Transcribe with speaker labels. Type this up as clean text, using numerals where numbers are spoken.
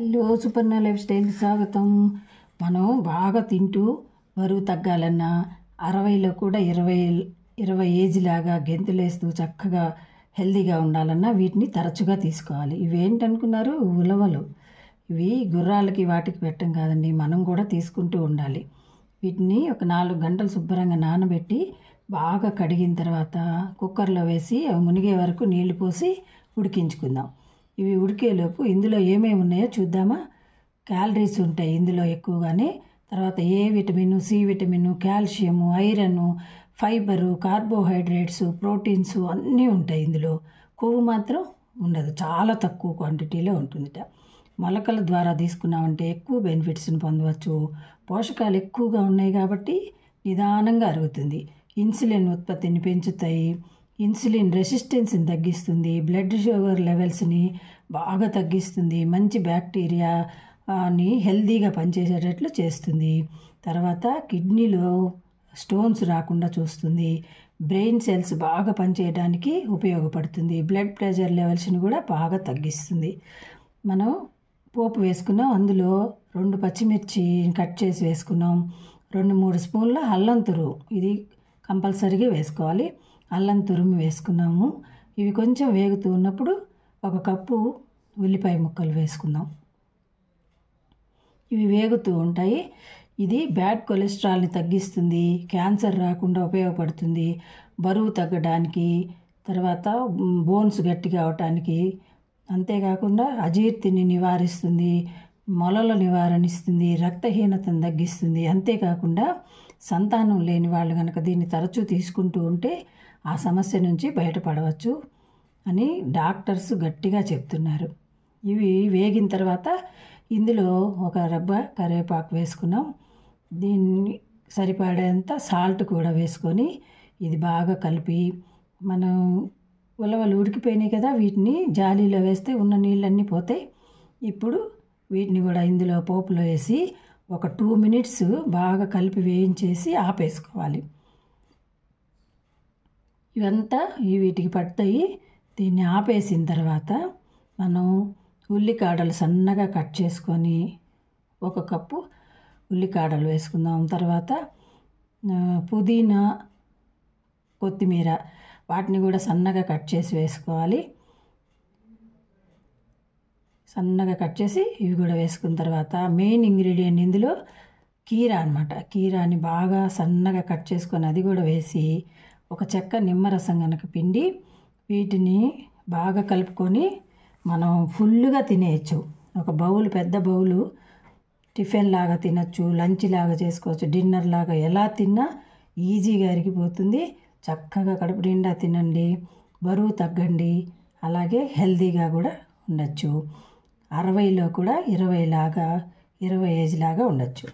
Speaker 1: Hello Suparna life style స్వాగతం. మనం బాగా తింటూ బరువు తగ్గాలన్నా 60లో కూడా 20 ఏజ్ లాగా గెంతులేస్తూ చక్కగా హెల్తీగా ఉండాలన్నా వీటిని తరచుగా తీసుకోవాలి. ఇవేంటనుకున్నారు? ఉలవలు. ఇవి గుర్రాలకి వాటికి పెట్టం కాదండి, మనం కూడా తీసుకుంటూ ఉండాలి. వీటిని ఒక 4 గంటలు శుభ్రంగా నానబెట్టి బాగా కడిగిన తర్వాత కుక్కర్లో వేసి అవి మునిగే వరకు నీళ్లు పోసి ఉడికించుకుందాం. ఇవి ఉడికేలోపు ఇందులో ఏమేమి ఉన్నాయో చూద్దామా. క్యాలరీస్ ఉంటాయి ఇందులో ఎక్కువగానే. తర్వాత A vitamin, C vitamin, calcium, iron, fibre, carbohydrates, proteins అన్నీ ఉంటాయి ఇందులో. కొవ్వు మాత్రం ఉండదు, చాలా తక్కువ క్వాంటిటీలో ఉంటుందిట. మొలకల ద్వారా తీసుకున్నామంటే ఎక్కువ బెనిఫిట్స్ని పొందవచ్చు. పోషకాలు ఎక్కువగా ఉన్నాయి కాబట్టి నిదానంగా అరుగుతుంది. ఇన్సులిన్ ఉత్పత్తిని పెంచుతాయి, ఇన్సులిన్ రెసిస్టెన్స్ని తగ్గిస్తుంది, బ్లడ్ షుగర్ లెవెల్స్ని బాగా తగ్గిస్తుంది, మంచి బ్యాక్టీరియాని హెల్తీగా పనిచేసేటట్లు చేస్తుంది. తర్వాత కిడ్నీలో స్టోన్స్ రాకుండా చూస్తుంది, బ్రెయిన్ సెల్స్ బాగా పనిచేయడానికి ఉపయోగపడుతుంది, బ్లడ్ ప్రెషర్ లెవెల్స్ని కూడా బాగా తగ్గిస్తుంది. మనం పోపు వేసుకున్నాం, అందులో 2 పచ్చిమిర్చి కట్ చేసి వేసుకున్నాం, 2-3 స్పూన్ల అల్లం తురుము, ఇది కంపల్సరీగా వేసుకోవాలి. అల్లం తురుము వేసుకున్నాము. ఇవి కొంచెం వేగుతూ ఉన్నప్పుడు 1 కప్పు ఉల్లిపాయ ముక్కలు వేసుకుందాం. ఇవి వేగుతూ ఉంటాయి. ఇది బ్యాడ్ కొలెస్ట్రాల్ని తగ్గిస్తుంది, క్యాన్సర్ రాకుండా ఉపయోగపడుతుంది, బరువు తగ్గడానికి, తర్వాత బోన్స్ గట్టిగా అవటానికి, అంతేకాకుండా అజీర్తిని నివారిస్తుంది, మొలల నివారణిస్తుంది, రక్తహీనతను తగ్గిస్తుంది. అంతేకాకుండా సంతానం లేని వాళ్ళు కనుక దీన్ని తరచూ తీసుకుంటూ ఉంటే ఆ సమస్య నుంచి బయటపడవచ్చు అని డాక్టర్స్ గట్టిగా చెప్తున్నారు. ఇవి వేగిన తర్వాత ఇందులో 1 రెబ్బ కరివేపాకు వేసుకున్నాం. దీన్ని సరిపడేంత సాల్ట్ కూడా వేసుకొని ఇది బాగా కలిపి, మనం ఉలవలు ఉడికిపోయినాయి కదా, వీటిని జాలీలో వేస్తే ఉన్న నీళ్ళన్నీ పోతాయి. ఇప్పుడు వీటిని కూడా ఇందులో పోపులో వేసి ఒక 2 మినిట్స్ బాగా కలిపి వేయించేసి ఆపేసుకోవాలి. ఇవంతా వీటికి పడతాయి. దీన్ని ఆపేసిన తర్వాత మనం ఉల్లికాడలు సన్నగా కట్ చేసుకొని 1 కప్పు ఉల్లికాడలు వేసుకుందాం. తర్వాత పుదీనా, కొత్తిమీర వాటిని కూడా సన్నగా కట్ చేసి వేసుకోవాలి. సన్నగా కట్ చేసి ఇవి కూడా వేసుకున్న తర్వాత మెయిన్ ఇంగ్రీడియంట్ ఇందులో కీరా అనమాట. కీరాని బాగా సన్నగా కట్ చేసుకొని అది కూడా వేసి 1 చెక్క నిమ్మరసం కనుక పిండి వీటిని బాగా కలుపుకొని మనం ఫుల్గా తినేయచ్చు. 1 బౌల్, పెద్ద బౌలు టిఫిన్ లాగా తినచ్చు, లంచ్ లాగా చేసుకోవచ్చు, డిన్నర్ లాగా ఎలా తిన్నా ఈజీగా అరిగిపోతుంది. చక్కగా కడుపు నిండా తినండి, బరువు తగ్గండి, అలాగే హెల్తీగా కూడా ఉండొచ్చు. 60లో కూడా 20 ఏజ్ లాగా ఉండొచ్చు.